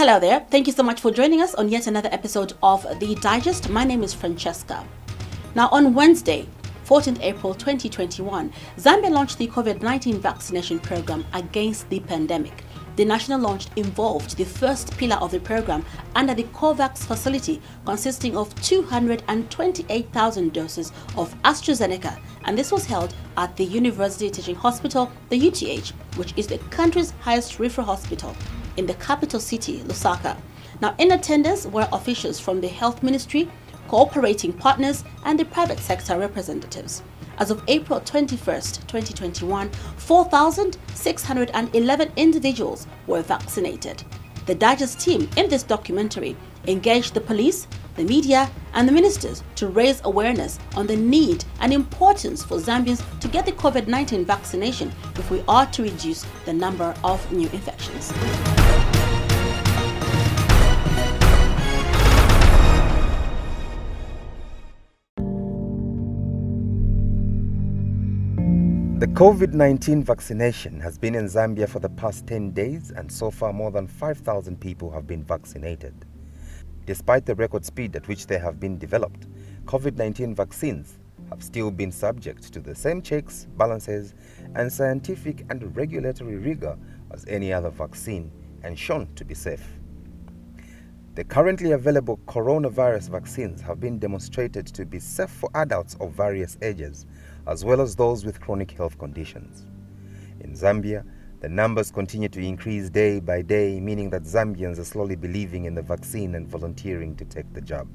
Hello there. Thank you so much for joining us on yet another episode of The Digest. My name is Francesca. Now, on Wednesday, 14th April 2021, Zambia launched the COVID-19 vaccination program against the pandemic. The national launch involved the first pillar of the program under the COVAX facility, consisting of 228,000 doses of AstraZeneca, and this was held at the University Teaching Hospital, the UTH, which is the country's highest referral hospital in the capital city, Lusaka. Now, in attendance were officials from the Health Ministry, cooperating partners, and the private sector representatives. As of April 21st, 2021, 4,611 individuals were vaccinated. The Digest team in this documentary engaged the police, the media, and the ministers to raise awareness on the need and importance for Zambians to get the COVID-19 vaccination if we are to reduce the number of new infections. The COVID-19 vaccination has been in Zambia for the past 10 days, and so far more than 5,000 people have been vaccinated. Despite the record speed at which they have been developed, COVID-19 vaccines have still been subject to the same checks, balances, and scientific and regulatory rigor as any other vaccine, and shown to be safe. The currently available coronavirus vaccines have been demonstrated to be safe for adults of various ages, as well as those with chronic health conditions. In Zambia, the numbers continue to increase day by day, meaning that Zambians are slowly believing in the vaccine and volunteering to take the jab.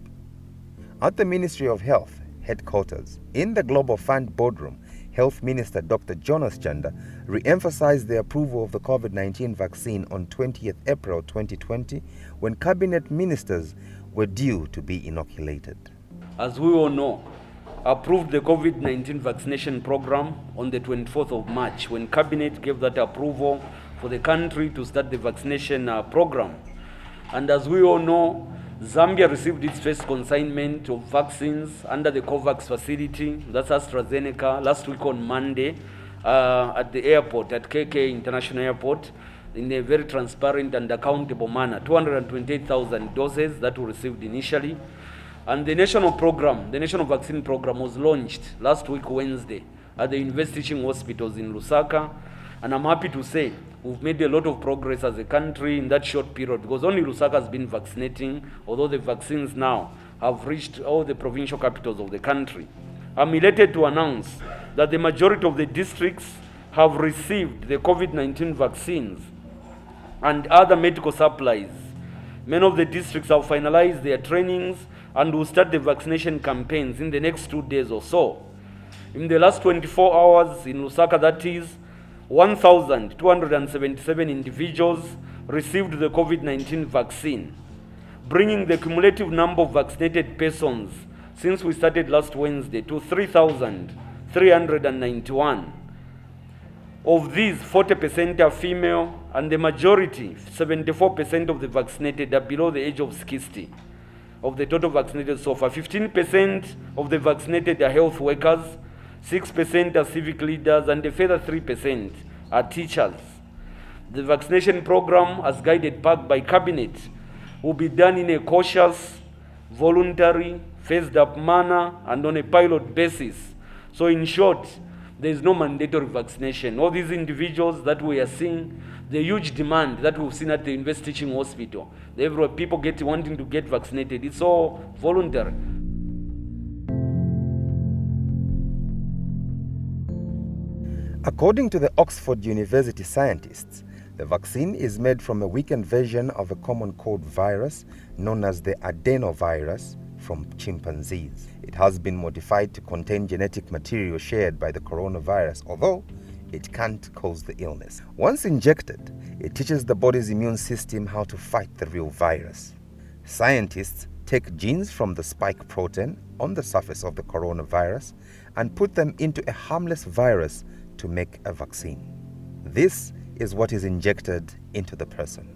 At the Ministry of Health headquarters, in the Global Fund boardroom, Health Minister Dr. Jonas Chanda re-emphasized the approval of the COVID-19 vaccine on 20th April 2020, when cabinet ministers were due to be inoculated. As we all know, approved the COVID-19 vaccination program on the 24th of March, when Cabinet gave that approval for the country to start the vaccination program. And as we all know, Zambia received its first consignment of vaccines under the COVAX facility, that's AstraZeneca, last week on Monday at the airport, at KK International Airport, in a very transparent and accountable manner. 228,000 doses that were received initially. And the national program, the national vaccine program, was launched last week Wednesday at the University Teaching Hospitals in Lusaka. And I'm happy to say we've made a lot of progress as a country in that short period, because only Lusaka has been vaccinating, although the vaccines now have reached all the provincial capitals of the country. I'm elated to announce that the majority of the districts have received the COVID-19 vaccines and other medical supplies. Many of the districts have finalized their trainings and will start the vaccination campaigns in the next 2 days or so. In the last 24 hours in Lusaka, that is, 1,277 individuals received the COVID-19 vaccine, bringing the cumulative number of vaccinated persons since we started last Wednesday to 3,391. Of these, 40% are female, and the majority, 74% of the vaccinated, are below the age of 60. Of the total vaccinated so far, 15% of the vaccinated are health workers, 6% are civic leaders, and a further 3% are teachers. The vaccination program, as guided back by Cabinet, will be done in a cautious, voluntary, phased-up manner and on a pilot basis. So in short, there is no mandatory vaccination. All these individuals that we are seeing, the huge demand that we've seen at the University Teaching Hospital, everywhere people wanting to get vaccinated, it's all voluntary. According to the Oxford University scientists, the vaccine is made from a weakened version of a common cold virus known as the adenovirus from chimpanzees. It has been modified to contain genetic material shared by the coronavirus, although it can't cause the illness. Once injected, it teaches the body's immune system how to fight the real virus. Scientists take genes from the spike protein on the surface of the coronavirus and put them into a harmless virus to make a vaccine. This is what is injected into the person.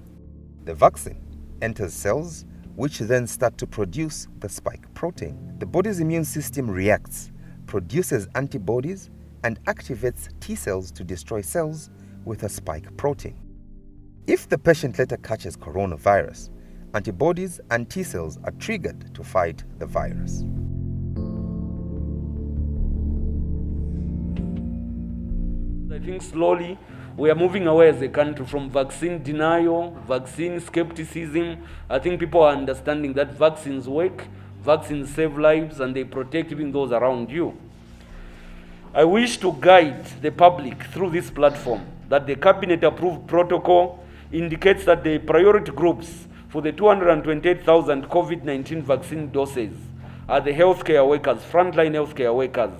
The vaccine enters cells, which then start to produce the spike protein. The body's immune system reacts, produces antibodies, and activates T cells to destroy cells with a spike protein. If the patient later catches coronavirus, antibodies and T cells are triggered to fight the virus. I think slowly we are moving away as a country from vaccine denial, vaccine skepticism. I think people are understanding that vaccines work, vaccines save lives, and they protect even those around you. I wish to guide the public through this platform that the cabinet-approved protocol indicates that the priority groups for the 228,000 COVID-19 vaccine doses are the healthcare workers, frontline healthcare workers,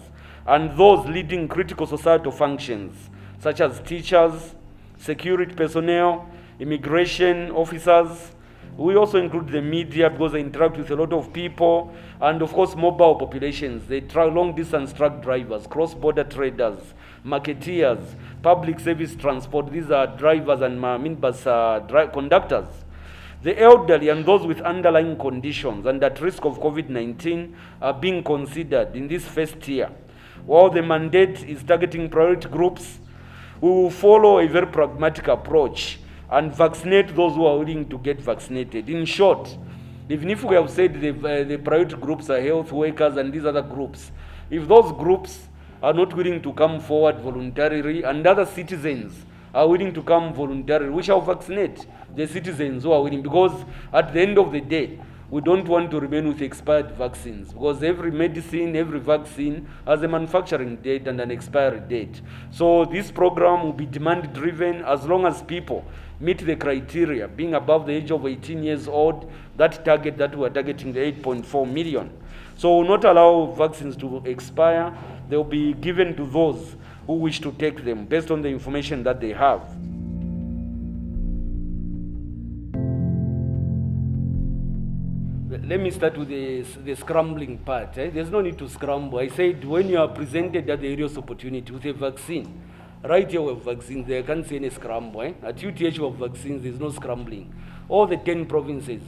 and those leading critical societal functions, such as teachers, security personnel, immigration officers. We also include the media because they interact with a lot of people, and of course mobile populations. They long-distance truck drivers, cross-border traders, marketeers, public service transport. These are drivers and minibus conductors. The elderly and those with underlying conditions and at risk of COVID-19 are being considered in this first year. While the mandate is targeting priority groups, we will follow a very pragmatic approach and vaccinate those who are willing to get vaccinated. In short, even if we have said the priority groups are health workers and these other groups, if those groups are not willing to come forward voluntarily and other citizens are willing to come voluntarily, we shall vaccinate the citizens who are willing, because at the end of the day, we don't want to remain with expired vaccines, because every medicine, every vaccine has a manufacturing date and an expiry date. So this program will be demand driven as long as people meet the criteria, being above the age of 18 years old, that target that we are targeting, the 8.4 million. So we will not allow vaccines to expire. They will be given to those who wish to take them based on the information that they have. Let me start with the scrambling part. There's no need to scramble. I said when you are presented at the areas opportunity with a vaccine, right here we have vaccines, there can't see any scramble. At UTH we have vaccines, there's no scrambling. All the 10 provinces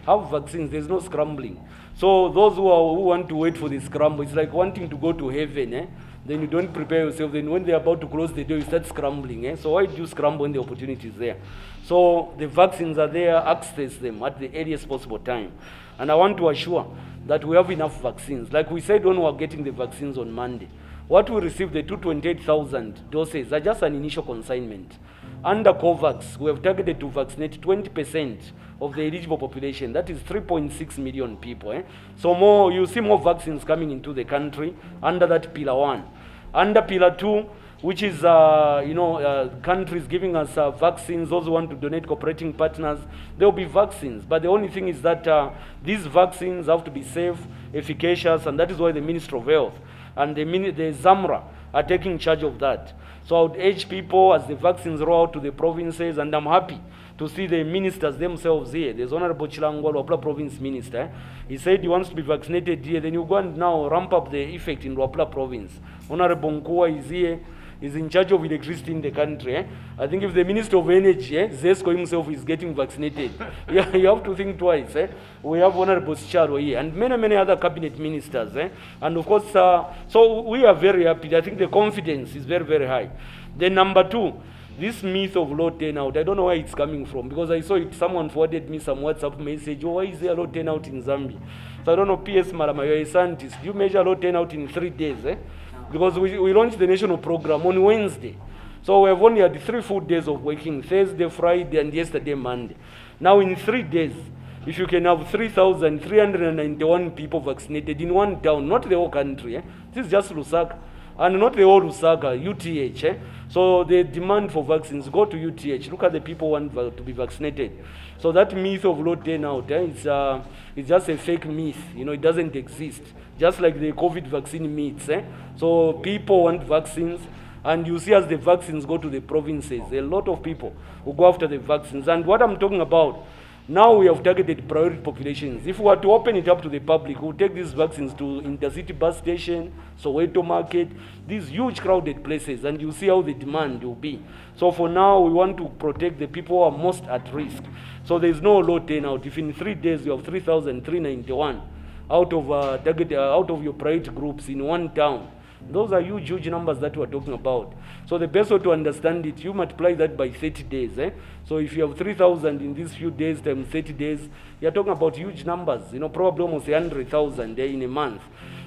have vaccines, there's no scrambling. So those who want to wait for the scramble, it's like wanting to go to heaven. Then you don't prepare yourself. Then when they're about to close the door, you start scrambling. So why do you scramble when the opportunity is there? So the vaccines are there, access them at the earliest possible time. And I want to assure that we have enough vaccines. Like we said when we were getting the vaccines on Monday, what we received, the 228,000 doses, are just an initial consignment. Under COVAX, we have targeted to vaccinate 20% of the eligible population. That is 3.6 million people. So you see more vaccines coming into the country under that Pillar 1. Under Pillar 2, which is countries giving us vaccines, those who want to donate, cooperating partners, there will be vaccines. But the only thing is that these vaccines have to be safe, efficacious, and that is why the Ministry of Health and the ZAMRA are taking charge of that. So I would urge people as the vaccines roll out to the provinces, and I'm happy to see the ministers themselves here. There's Honorable Chilangwa, Luapula Province Minister. He said he wants to be vaccinated here. Then you go and now ramp up the effect in Luapula Province. Honorable Nkua is here. Is in charge of electricity in the country. I think if the Minister of Energy, Zesko himself, is getting vaccinated, you have to think twice. We have Honorable Sicharo here and many other cabinet ministers. And of course, so we are very happy. I think the confidence is very high. Then number 2, this myth of low turnout, I don't know where it's coming from, because I saw it, someone forwarded me some WhatsApp message, why is there low turnout in Zambia? So I don't know, PS Malama, you're a scientist. Do you measure low turnout in 3 days? Because we launched the national program on Wednesday. So we have only had 3 full days of working, Thursday, Friday, and yesterday, Monday. Now in 3 days, if you can have 3,391 people vaccinated in one town, not the whole country, this is just Lusaka, and not the whole Lusaka, UTH. So the demand for vaccines, go to UTH, look at the people who want to be vaccinated. So that myth of low turnout, it's just a fake myth. It doesn't exist. Just like the COVID vaccine myths. So people want vaccines, and you see as the vaccines go to the provinces, a lot of people will go after the vaccines. And what I'm talking about, now we have targeted priority populations. If we were to open it up to the public, we'll take these vaccines to intercity bus station, Soweto Market, these huge crowded places, and you see how the demand will be. So for now, we want to protect the people who are most at risk. So there's no low turnout. If in 3 days you have 3,391 out of your priority groups in one town, Those are huge numbers that we're talking about. So the best way to understand it, you multiply that by 30 days. So if you have 3,000 in these few days times 30 days, you're talking about huge numbers, probably almost 100,000 in a month.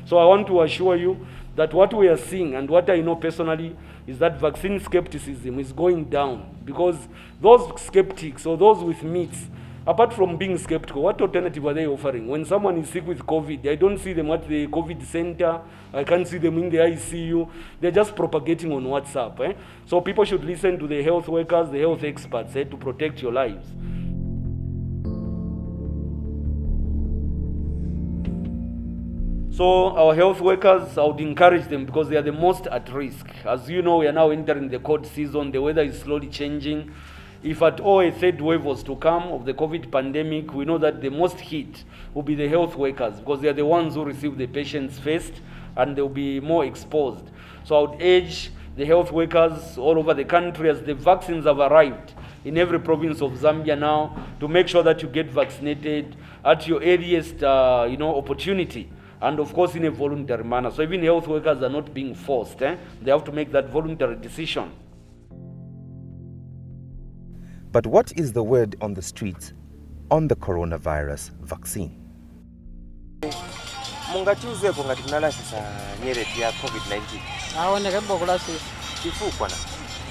So I want to assure you that what we are seeing, and what I know personally, is that vaccine skepticism is going down, because those skeptics or those with myths, apart from being skeptical, what alternative are they offering? When someone is sick with COVID, I don't see them at the COVID center, I can't see them in the ICU, they're just propagating on WhatsApp. So people should listen to the health workers, the health experts to protect your lives. So our health workers, I would encourage them, because they are the most at risk. As you know, we are now entering the cold season, the weather is slowly changing. If at all a third wave was to come of the COVID pandemic, we know that the most hit will be the health workers, because they are the ones who receive the patients first, and they'll be more exposed. So I would urge the health workers all over the country, as the vaccines have arrived in every province of Zambia now, to make sure that you get vaccinated at your earliest opportunity, and of course in a voluntary manner. So even health workers are not being forced. They have to make that voluntary decision. But what is the word on the streets on the coronavirus vaccine? Mungatiuzeko ngati mnalasisa nyereti ya COVID-19. Aoneke bokulasisa. Chifukwa na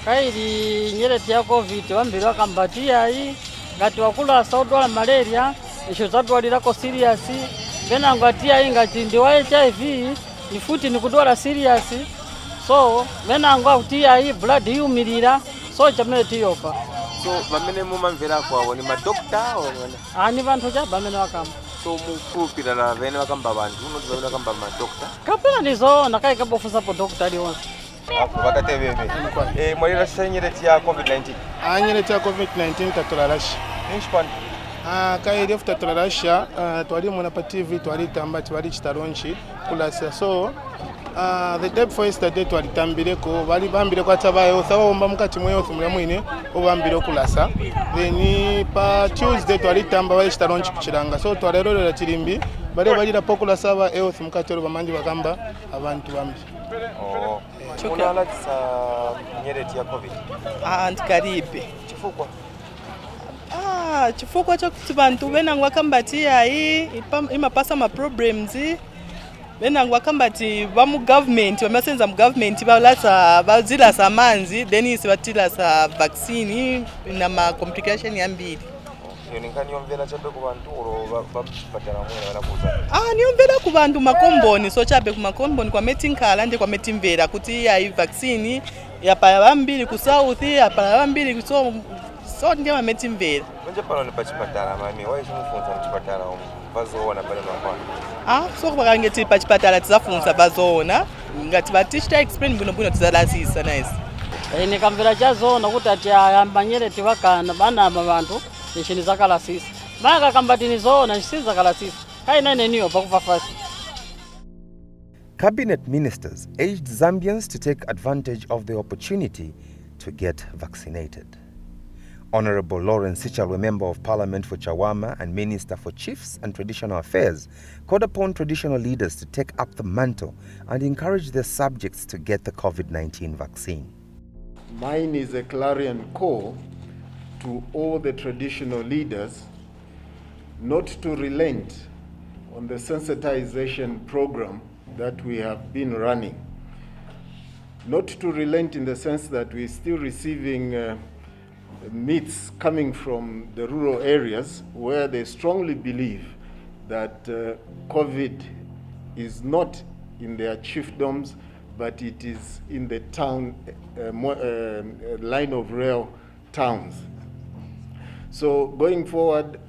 kaili nyereti ya COVID wambiri wakambatia hii ngati wakulasa odwala malaria isho zadwalirako serious bena ngatia hii ngati ndi wa HIV ifuti ni kudwala serious, so bena ngautia hii blood yumilira, so chamene tiyopa. So bamene mumamvera kwawo ni madokta or ni vantu cha bamene wakamba. So mukulupira la bene wakamba bantu unoti bamene wakamba madokta kapena nizo nakaika bofusa po dokta liwonse. Wakatebebe mwalira nyereti ya COVID-19. Nyereti ya COVID-19 tatulalasha. Nishpani kaili efu tatulalasha twali muna pa TV twali tamba twali chitaronchi kulasa. So the day before yesterday twalitambireko bali bambireko atabayo thawomba mukati mweyo thumule mwine obambire kulasa. Then pa Tuesday twalitamba bali chitaronchi kuchiranga. So twalelolera chirimbi bali popula saba health mukati ro bamanji bakamba abantu bambi. Unalakisa nyereti ya COVID. Antikaribe. Chifukwa chifukwa chokuti bantu benangu wakambatia hii imapasa ma problems benangu wakambati ba mu government bamasenza mu government bazila sa manzi then isibatila sa vaccine na ma complication yambiri. Niomvera chabe ku bantu oro bapatala mwena banakuza. Niomvera ku bantu makomboni, so chabe ku makomboni kwa metinkala nje kwa metimvera kuti ya vaccine ya pa bambiri ku south ya pa bambiri so ndiye mametimvera. Nje pano ni pachipatala mami waisi mufunza mchipatala bazoona pale mwakwano. So bakangeti pachipatala tizafunza bazoona ngati batishita explain buno tizalazisa nice. Nikamvera chazoona kuti ati ayamba nyereti wakana bana abantu nishini zakalasisa. Maka kambatini zoona nishini zakalasisa. Kaina neniyo pakufa fasi. Cabinet ministers urged Zambians to take advantage of the opportunity to get vaccinated. Honorable Lawrence Sichalwe, Member of Parliament for Chawama and Minister for Chiefs and Traditional Affairs, called upon traditional leaders to take up the mantle and encourage their subjects to get the COVID-19 vaccine. Mine is a clarion call to all the traditional leaders not to relent on the sensitization program that we have been running. Not to relent in the sense that we're still receiving myths coming from the rural areas where they strongly believe that COVID is not in their chiefdoms, but it is in the town, line of rail towns. So going forward,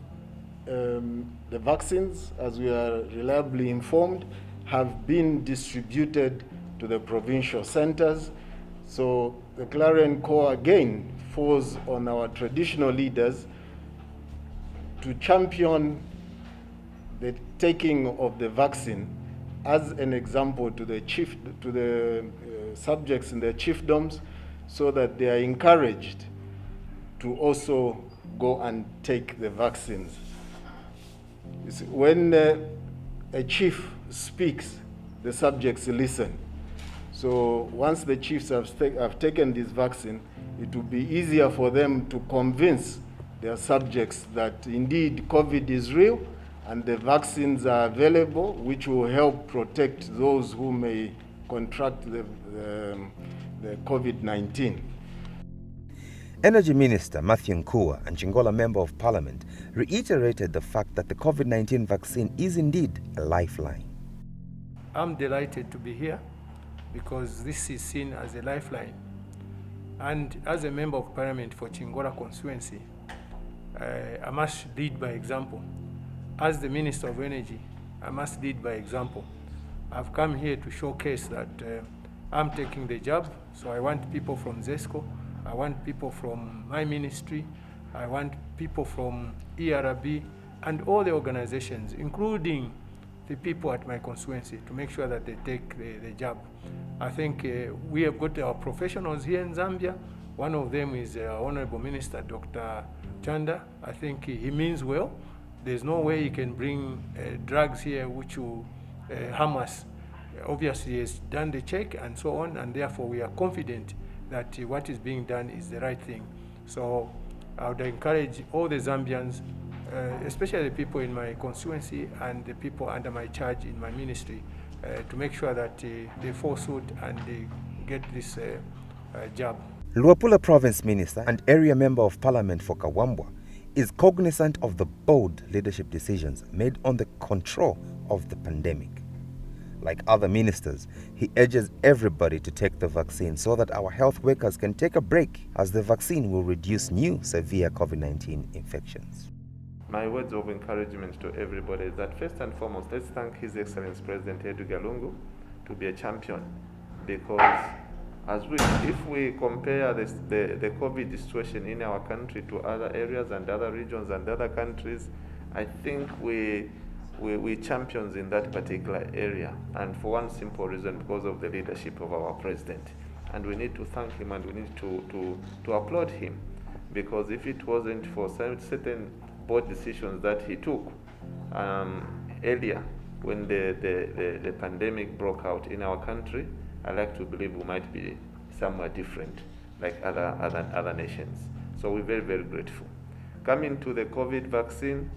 the vaccines, as we are reliably informed, have been distributed to the provincial centers. So the clarion call again falls on our traditional leaders to champion the taking of the vaccine as an example to the subjects in their chiefdoms, so that they are encouraged to also go and take the vaccines. You see, when a chief speaks, the subjects listen. So once the chiefs have taken this vaccine, it will be easier for them to convince their subjects that indeed COVID is real and the vaccines are available, which will help protect those who may contract the COVID-19. Energy Minister Matthew Nkua and Chingola Member of Parliament reiterated the fact that the COVID-19 vaccine is indeed a lifeline. I'm delighted to be here because this is seen as a lifeline. And as a Member of Parliament for Chingola constituency, I must lead by example. As the Minister of Energy, I must lead by example. I've come here to showcase that I'm taking the job, so I want people from ZESCO, I want people from my ministry, I want people from ERB and all the organizations, including the people at my constituency, to make sure that they take the job. I think we have got our professionals here in Zambia. One of them is Honorable Minister Dr. Chanda. I think he means well. There's no way he can bring drugs here which will harm us. Obviously, he has done the check and so on, and therefore we are confident that what is being done is the right thing. So I would encourage all the Zambians, especially the people in my constituency and the people under my charge in my ministry, to make sure that they follow suit and they get this job. Luapula Province Minister and Area Member of Parliament for Kawambwa is cognizant of the bold leadership decisions made on the control of the pandemic. Like other ministers, he urges everybody to take the vaccine so that our health workers can take a break, as the vaccine will reduce new severe COVID-19 infections. My words of encouragement to everybody is that first and foremost, let's thank His Excellency President Edgar Lungu to be a champion, because if we compare the COVID situation in our country to other areas and other regions and other countries, I think we champions in that particular area, and for one simple reason, because of the leadership of our president. And we need to thank him and we need to applaud him, because if it wasn't for certain bold decisions that he took earlier when the pandemic broke out in our country, I like to believe we might be somewhere different like other nations. So we're very, very grateful. Coming to the COVID vaccine,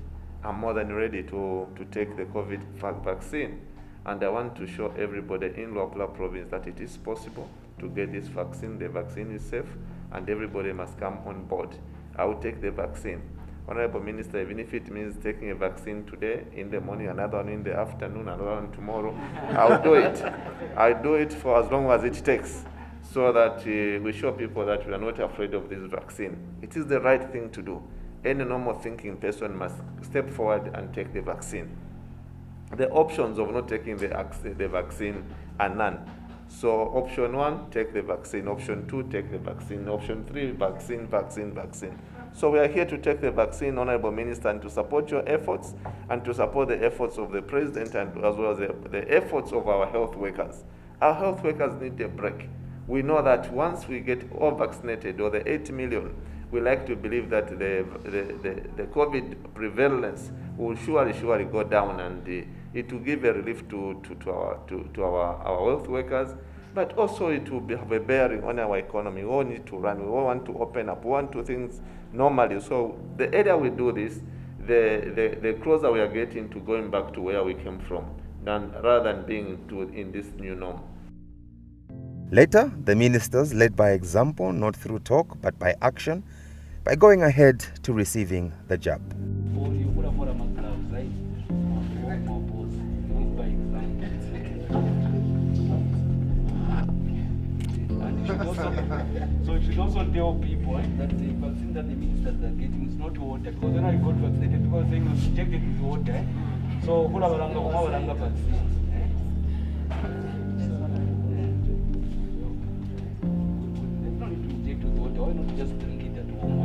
I'm more than ready to take the COVID vaccine, and I want to show everybody in Luapula Province that it is possible to get this vaccine. The vaccine is safe and everybody must come on board. I will take the vaccine. Honorable Minister, even if it means taking a vaccine today in the morning, another one in the afternoon, another one tomorrow, I'll do it. I'll do it for as long as it takes, so that we show people that we are not afraid of this vaccine. It is the right thing to do. Any normal thinking person must step forward and take the vaccine. The options of not taking the vaccine are none. So option 1, take the vaccine. Option 2, take the vaccine. Option 3, vaccine, vaccine, vaccine. So we are here to take the vaccine, Honorable Minister, and to support your efforts and to support the efforts of the President and as well as the efforts of our health workers. Our health workers need a break. We know that once we get all vaccinated, or the 8 million, we like to believe that the COVID prevalence will surely go down, and it will give a relief to our health workers, but also it will have a bearing on our economy. We all need to run. We all want to open up. We want to do things normally. So the earlier we do this, the closer we are getting to going back to where we came from, rather than being in this new norm. Later, the ministers led by example, not through talk, but by action, by going ahead to receiving the jab. So you should also tell people that the vaccine that the ministers are getting is not water, because when I got vaccinated, because they was injected with water. So kula vaccine. Why not just drink it at home?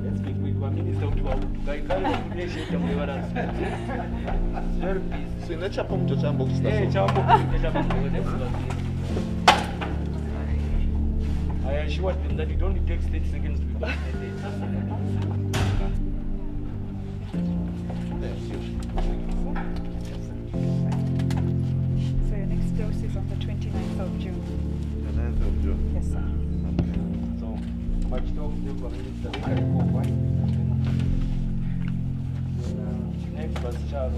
Let's speak with one minister to our So in the chapel, assured them that it only takes 30 seconds to be vaccinated. So your next dose is on the 29th of June. The 9th of June. Yes, sir. So, much talk them for Minister Wine. Next was Charles, the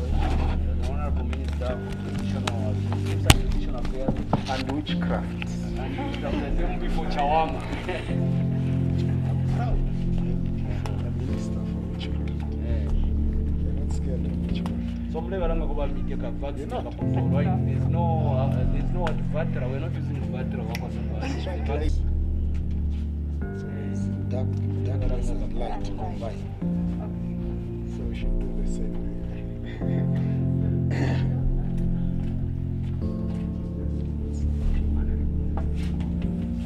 Honorable Minister for Traditional Affairs And witchcraft. and Dr. Before Chawama. I'm proud. The minister for witchcraft. They're not scared of witchcraft. So mle varanga kuba miteka vaccine kakontrol, right? There's no advatra. We're not using advatra. Darkness and light combined. So we should do the same way.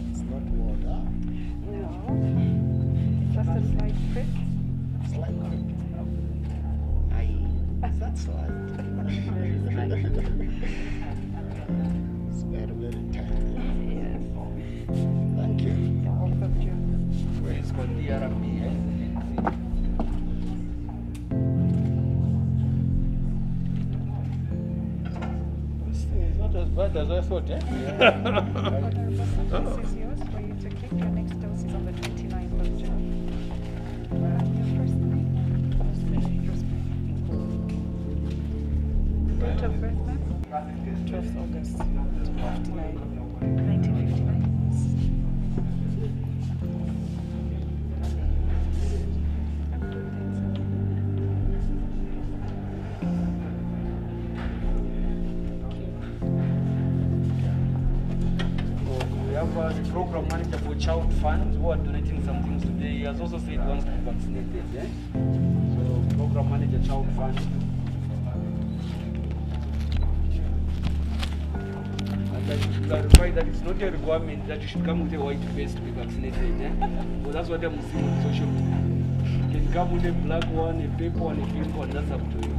It's not water. No. Just a slight prick. Slight prick. That's slight. It's very, very tiny. Yes. Thank you. The 4th of June. Where is called DRP? This thing is not as bad as I thought, eh? Honorable sir, this is yours for you to keep. Your next dose is on the 29th of June. Your first name? Rosemary. Date of birth, ma'am? 12th August 1959. We have the program manager for Child Fund who are donating some things today. He has also said he wants to be vaccinated. Eh? So, program manager, Child Fund. And I should clarify that it's not a requirement that you should come with a white face to be vaccinated. Eh? Well, that's what I'm seeing on social media. You can come with a black one, a paper one, a pink one. That's up to you.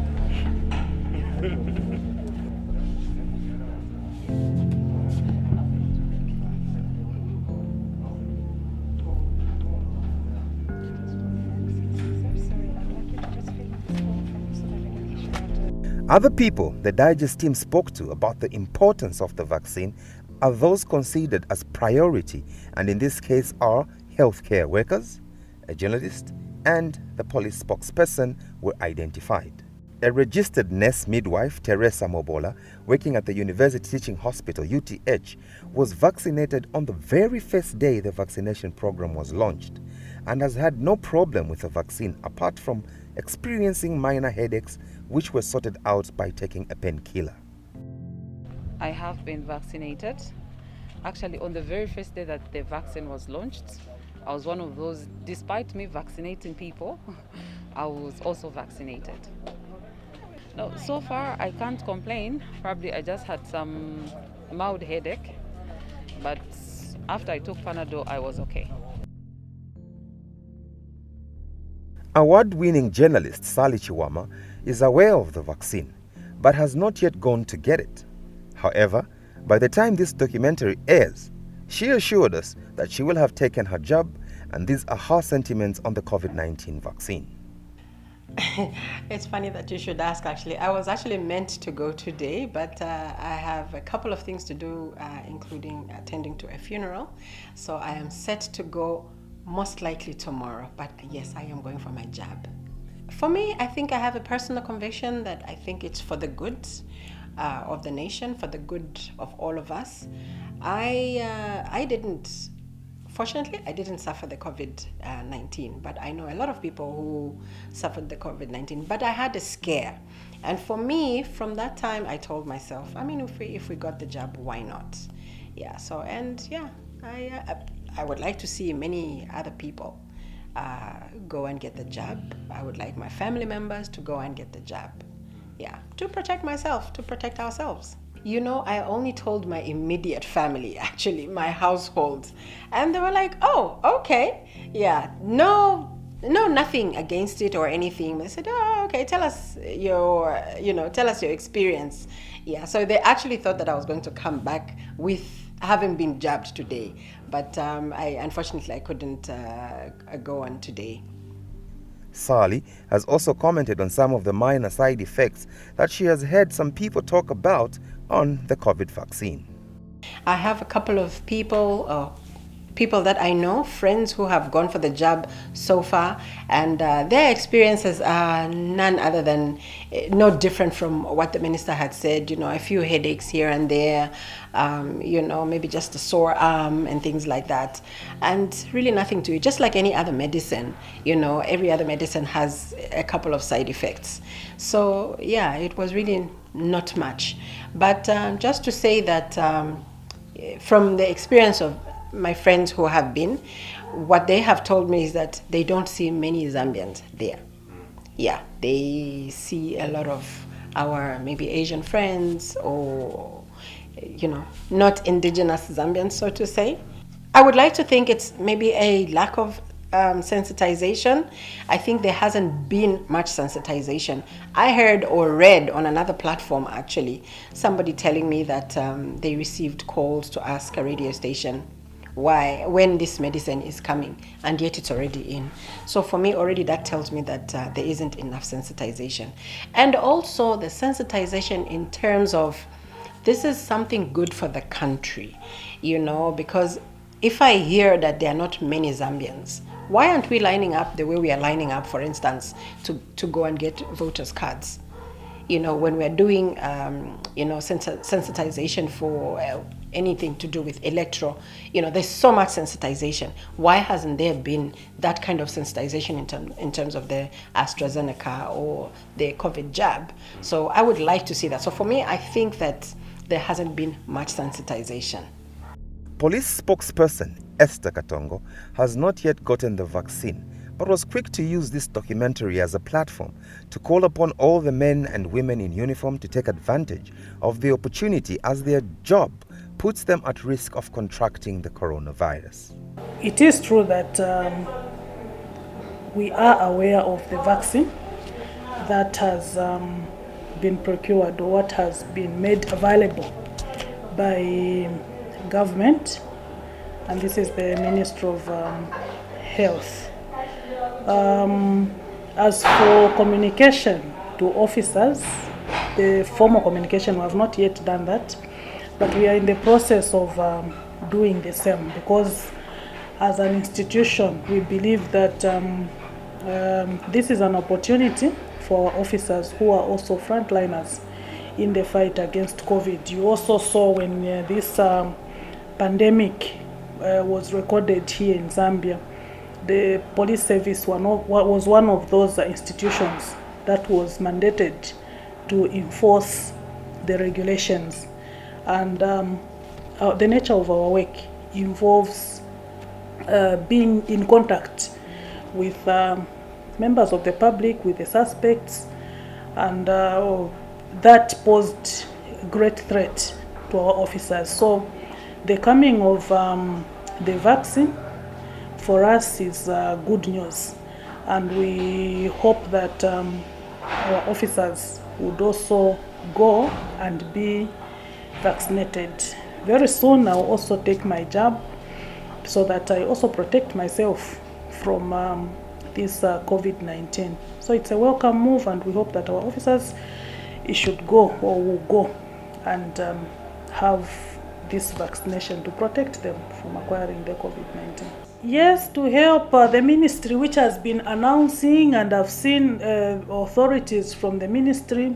Other people the Digest team spoke to about the importance of the vaccine are those considered as priority, and in this case are healthcare workers, a journalist, and the police spokesperson were identified. A registered nurse midwife, Teresa Mobola, working at the University Teaching Hospital, UTH, was vaccinated on the very first day the vaccination program was launched and has had no problem with the vaccine apart from experiencing minor headaches which were sorted out by taking a painkiller. I have been vaccinated. Actually, on the very first day that the vaccine was launched, I was one of those, despite me vaccinating people, I was also vaccinated. No, so far I can't complain. Probably I just had some mild headache, but after I took Panadol, I was okay. Award-winning journalist Sally Chiwama is aware of the vaccine, but has not yet gone to get it. However, by the time this documentary airs, she assured us that she will have taken her jab, and these are her sentiments on the COVID-19 vaccine. It's funny that you should ask, actually. I was actually meant to go today, but I have a couple of things to do, including attending to a funeral. So I am set to go most likely tomorrow, but yes, I am going for my jab. For me, I think I have a personal conviction that I think it's for the good of the nation, for the good of all of us. Fortunately, I didn't suffer the COVID-19, but I know a lot of people who suffered the COVID-19, but I had a scare. And for me, from that time, I told myself, I mean, if we got the jab, why not? Yeah, so, and yeah, I would like to see many other people go and get the jab. I would like my family members to go and get the jab. Yeah, to protect myself, to protect ourselves. You know, I only told my immediate family, actually, my household. And they were like, oh, okay. Yeah, nothing against it or anything. They said, oh, okay, tell us your experience. Yeah, so they actually thought that I was going to come back with having been jabbed today, but unfortunately I couldn't go on today. Sally has also commented on some of the minor side effects that she has heard some people talk about on the COVID vaccine. I have a couple of people that I know, friends who have gone for the jab so far, and their experiences are none other than no different from what the minister had said. You know, a few headaches here and there, maybe just a sore arm and things like that, and really nothing to it. Just like any other medicine, every other medicine has a couple of side effects. So yeah, it was really not much. But just to say that from the experience of my friends who have been, what they have told me is that they don't see many Zambians there. Yeah, they see a lot of our maybe Asian friends or, not indigenous Zambians, so to say. I would like to think it's maybe a lack of sensitization. I think there hasn't been much sensitization. I heard or read on another platform, actually, somebody telling me that they received calls to ask a radio station when this medicine is coming, and yet it's already in. So for me, already that tells me that there isn't enough sensitization. And also the sensitization in terms of this is something good for the country, because if I hear that there are not many Zambians, why aren't we lining up the way we are lining up, for instance, to go and get voters' cards? When we're doing, sensitization for anything to do with electoral, there's so much sensitization. Why hasn't there been that kind of sensitization in terms of the AstraZeneca or the COVID jab? So I would like to see that. So for me, I think that there hasn't been much sensitization. Police spokesperson Esther Katongo has not yet gotten the vaccine, but was quick to use this documentary as a platform to call upon all the men and women in uniform to take advantage of the opportunity, as their job puts them at risk of contracting the coronavirus. It is true that we are aware of the vaccine that has been procured, or what has been made available by government, and this is the Ministry of Health. As for communication to officers, the formal communication, we have not yet done that, but we are in the process of doing the same, because as an institution we believe that this is an opportunity for our officers who are also frontliners in the fight against COVID. You also saw when this pandemic was recorded here in Zambia, the police service was one of those institutions that was mandated to enforce the regulations. And the nature of our work involves being in contact with members of the public, with the suspects, and that posed great threat to our officers. So the coming of the vaccine for us is good news, and we hope that our officers would also go and be vaccinated. Very soon I'll also take my jab so that I also protect myself from this COVID-19. So it's a welcome move, and we hope that our officers should go or will go and have this vaccination to protect them from acquiring the COVID-19. Yes, to help the ministry, which has been announcing, and I've seen authorities from the ministry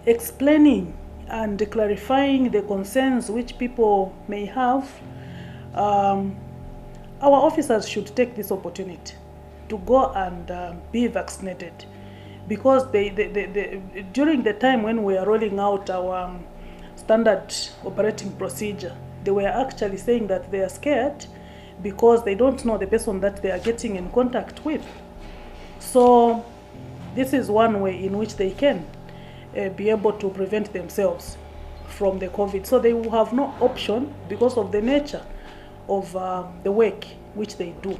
explaining and clarifying the concerns which people may have. Our officers should take this opportunity to go and be vaccinated, because during the time when we are rolling out our standard operating procedure, they were actually saying that they are scared because they don't know the person that they are getting in contact with. So this is one way in which they can be able to prevent themselves from the COVID. So they will have no option because of the nature of the work which they do.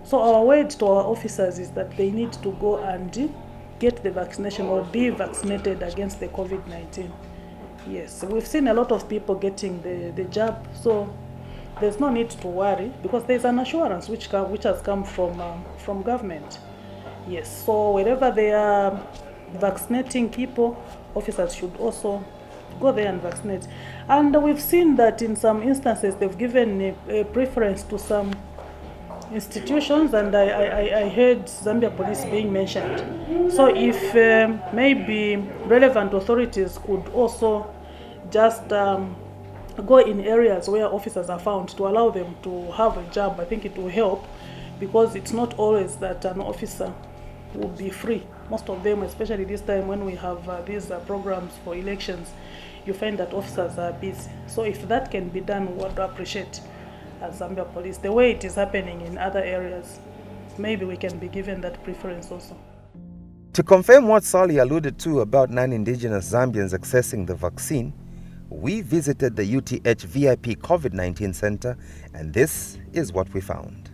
So our word to our officers is that they need to go and get the vaccination or be vaccinated against the COVID-19. Yes, we've seen a lot of people getting the jab, so there's no need to worry because there's an assurance which has come from government. Yes, so wherever they are vaccinating people, officers should also go there and vaccinate. And we've seen that in some instances they've given a preference to some institutions, and I heard Zambia Police being mentioned. So if maybe relevant authorities could also just go in areas where officers are found to allow them to have a jab, I think it will help, because it's not always that an officer will be free. Most of them, especially this time when we have these programs for elections, you find that officers are busy. So if that can be done, we would appreciate as Zambia Police, the way it is happening in other areas, maybe we can be given that preference also. To confirm what Sally alluded to about non-indigenous Zambians accessing the vaccine, we visited the UTH VIP COVID-19 Center, and this is what we found.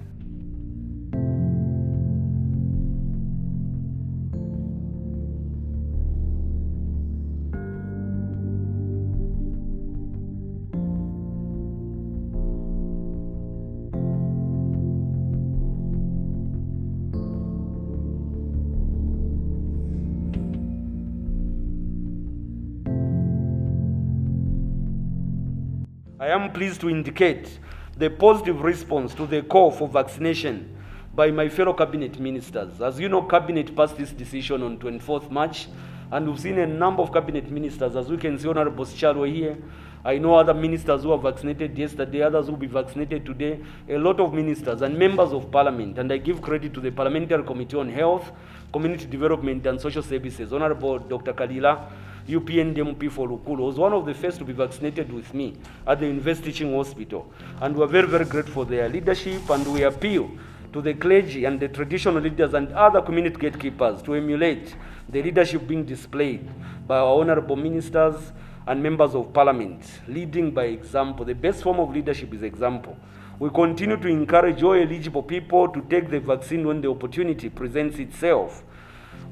I am pleased to indicate the positive response to the call for vaccination by my fellow cabinet ministers. As you know, cabinet passed this decision on 24th March, and we've seen a number of cabinet ministers. As we can see, Honorable Sichalwe here. I know other ministers who were vaccinated yesterday, others will be vaccinated today. A lot of ministers and members of parliament, and I give credit to the Parliamentary Committee on Health, Community Development and Social Services, Honorable Dr. Kalila, UPNDMP for Lukulu, was one of the first to be vaccinated with me at the University Teaching Hospital. And we're very, very grateful for their leadership, and we appeal to the clergy and the traditional leaders and other community gatekeepers to emulate the leadership being displayed by our honorable ministers and members of parliament, leading by example. The best form of leadership is example. We continue to encourage all eligible people to take the vaccine when the opportunity presents itself.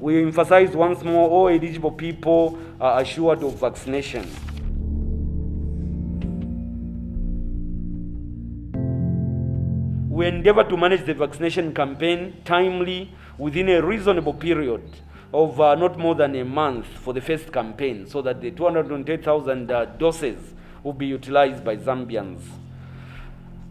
We emphasize once more, all eligible people are assured of vaccination. We endeavor to manage the vaccination campaign timely within a reasonable period of not more than a month for the first campaign, so that the 228,000 doses will be utilized by Zambians.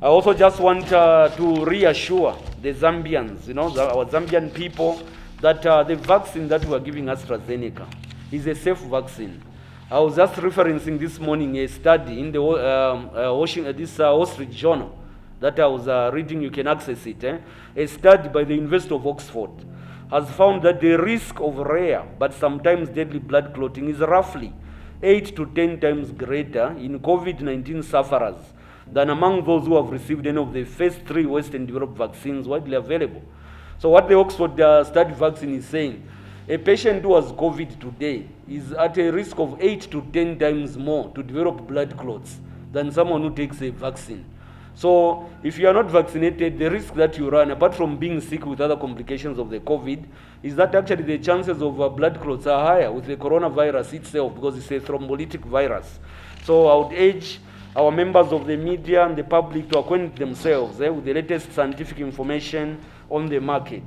I also just want to reassure the Zambians, our Zambian people, that the vaccine that we are giving AstraZeneca is a safe vaccine. I was just referencing this morning a study in the Wall Street Journal that I was reading. You can access it. A study by the University of Oxford has found that the risk of rare but sometimes deadly blood clotting is roughly 8 to 10 times greater in COVID-19 sufferers than among those who have received any of the first 3 Western developed vaccines widely available. So what the Oxford study vaccine is saying, a patient who has COVID today is at a risk of 8 to 10 times more to develop blood clots than someone who takes a vaccine. So if you are not vaccinated, the risk that you run, apart from being sick with other complications of the COVID, is that actually the chances of blood clots are higher with the coronavirus itself, because it's a thrombolytic virus. So I would urge our members of the media and the public to acquaint themselves with the latest scientific information on the market.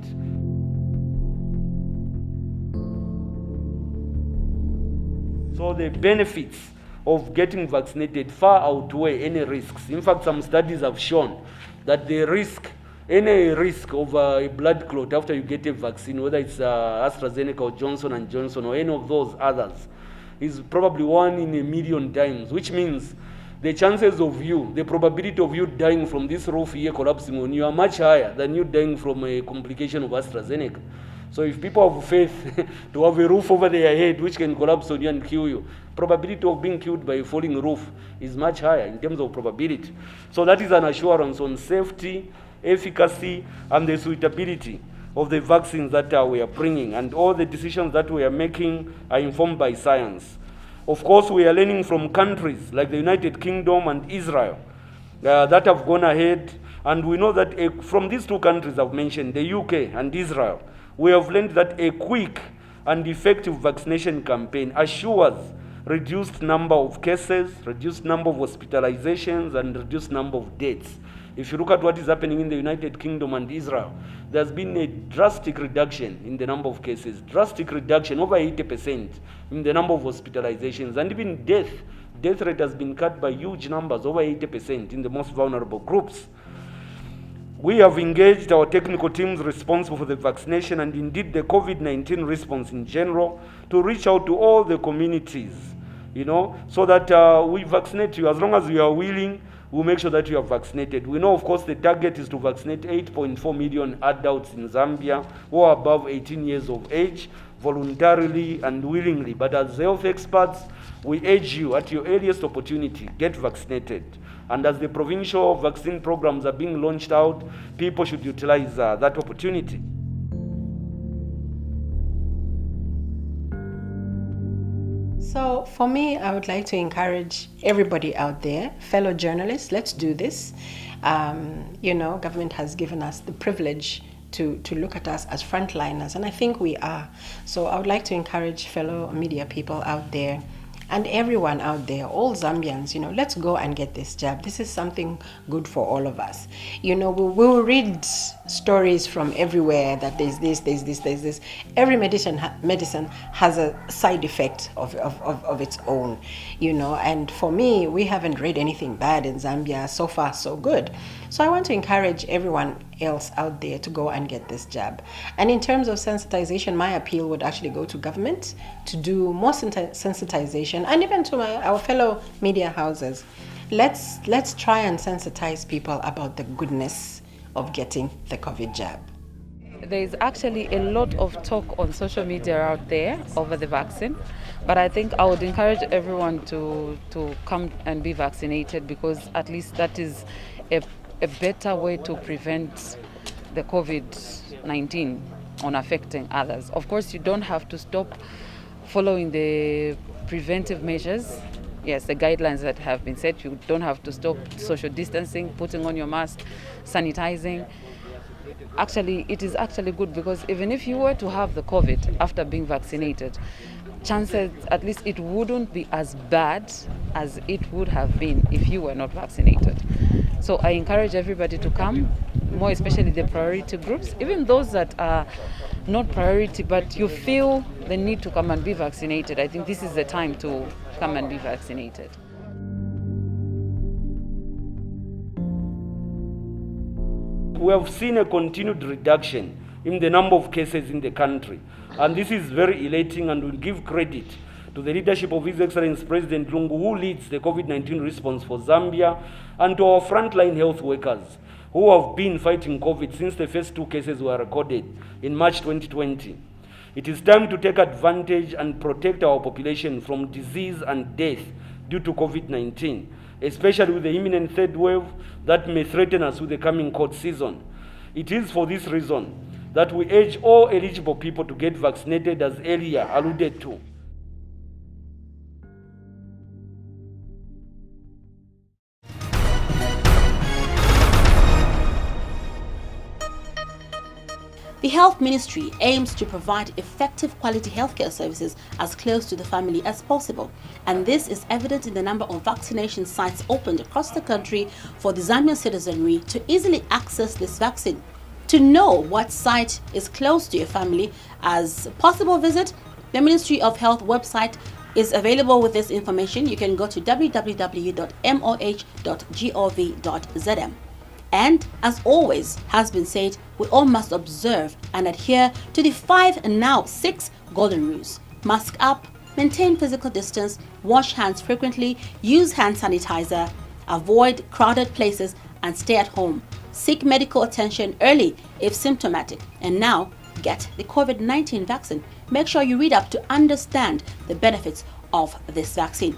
So the benefits of getting vaccinated far outweigh any risks. In fact, some studies have shown that the risk, any risk of a blood clot after you get a vaccine, whether it's AstraZeneca or Johnson & Johnson or any of those others, is probably 1 in a million times, which means the chances of you, the probability of you dying from this roof here collapsing on you are much higher than you dying from a complication of AstraZeneca. So if people have faith to have a roof over their head which can collapse on you and kill you, probability of being killed by a falling roof is much higher in terms of probability. So that is an assurance on safety, efficacy, and the suitability of the vaccines that we are bringing, and all the decisions that we are making are informed by science. Of course, we are learning from countries like the United Kingdom and Israel that have gone ahead, and we know that from these 2 countries I've mentioned, the UK and Israel, we have learned that a quick and effective vaccination campaign assures reduced number of cases, reduced number of hospitalizations, and reduced number of deaths. If you look at what is happening in the United Kingdom and Israel, there's been a drastic reduction in the number of cases, drastic reduction, over 80% in the number of hospitalizations, and even death rate has been cut by huge numbers, over 80% in the most vulnerable groups. We have engaged our technical teams responsible for the vaccination and indeed the COVID-19 response in general to reach out to all the communities, so that we vaccinate you. As long as you are willing, we'll make sure that you are vaccinated. We know, of course, the target is to vaccinate 8.4 million adults in Zambia who are above 18 years of age, voluntarily and willingly. But as health experts, we urge you at your earliest opportunity, get vaccinated. And as the provincial vaccine programs are being launched out, people should utilize that opportunity. So for me, I would like to encourage everybody out there, fellow journalists, let's do this. Government has given us the privilege to look at us as frontliners, and I think we are. So I would like to encourage fellow media people out there and everyone out there, all Zambians, let's go and get this jab. This is something good for all of us. We will read stories from everywhere that there's this. Every medicine has a side effect of its own, and for me, we haven't read anything bad in Zambia. So far, so good. So I want to encourage everyone else out there to go and get this jab. And in terms of sensitization, my appeal would actually go to government to do more sensitization, and even to our fellow media houses. Let's try and sensitize people about the goodness of getting the COVID jab. There is actually a lot of talk on social media out there over the vaccine, but I think I would encourage everyone to come and be vaccinated, because at least that is a better way to prevent the COVID-19 on affecting others. Of course, you don't have to stop following the preventive measures. Yes, the guidelines that have been set. You don't have to stop social distancing, putting on your mask, sanitizing. Actually, it is actually good, because even if you were to have the COVID after being vaccinated, chances, at least it wouldn't be as bad as it would have been if you were not vaccinated. So I encourage everybody to come, more especially the priority groups, even those that are not priority, but you feel the need to come and be vaccinated. I think this is the time to come and be vaccinated. We have seen a continued reduction in the number of cases in the country. And this is very elating, and will give credit to the leadership of His Excellency President Lungu, who leads the COVID-19 response for Zambia, and to our frontline health workers who have been fighting COVID since the first 2 cases were recorded in March 2020. It is time to take advantage and protect our population from disease and death due to COVID-19, especially with the imminent third wave that may threaten us with the coming cold season. It is for this reason that we urge all eligible people to get vaccinated, as earlier alluded to. The Health Ministry aims to provide effective quality healthcare services as close to the family as possible, and this is evident in the number of vaccination sites opened across the country for the Zambian citizenry to easily access this vaccine. To know what site is close to your family as a possible visit, the Ministry of Health website is available with this information. You can go to www.moh.gov.zm. And as always has been said, we all must observe and adhere to the 5 and now 6 golden rules. Mask up, maintain physical distance, wash hands frequently, use hand sanitizer, avoid crowded places, and stay at home. Seek medical attention early if symptomatic, and now get the COVID-19 vaccine. Make sure you read up to understand the benefits of this vaccine.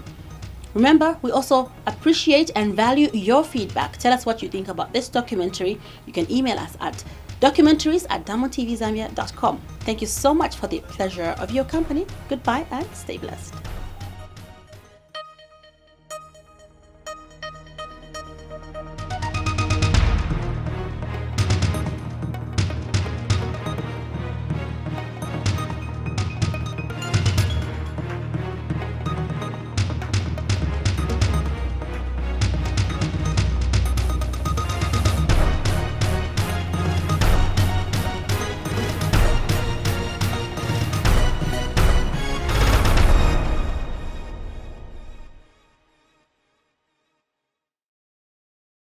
Remember, we also appreciate and value your feedback. Tell us what you think about this documentary. You can email us at documentaries@diamondtvzambia.com. Thank you so much for the pleasure of your company. Goodbye and stay blessed.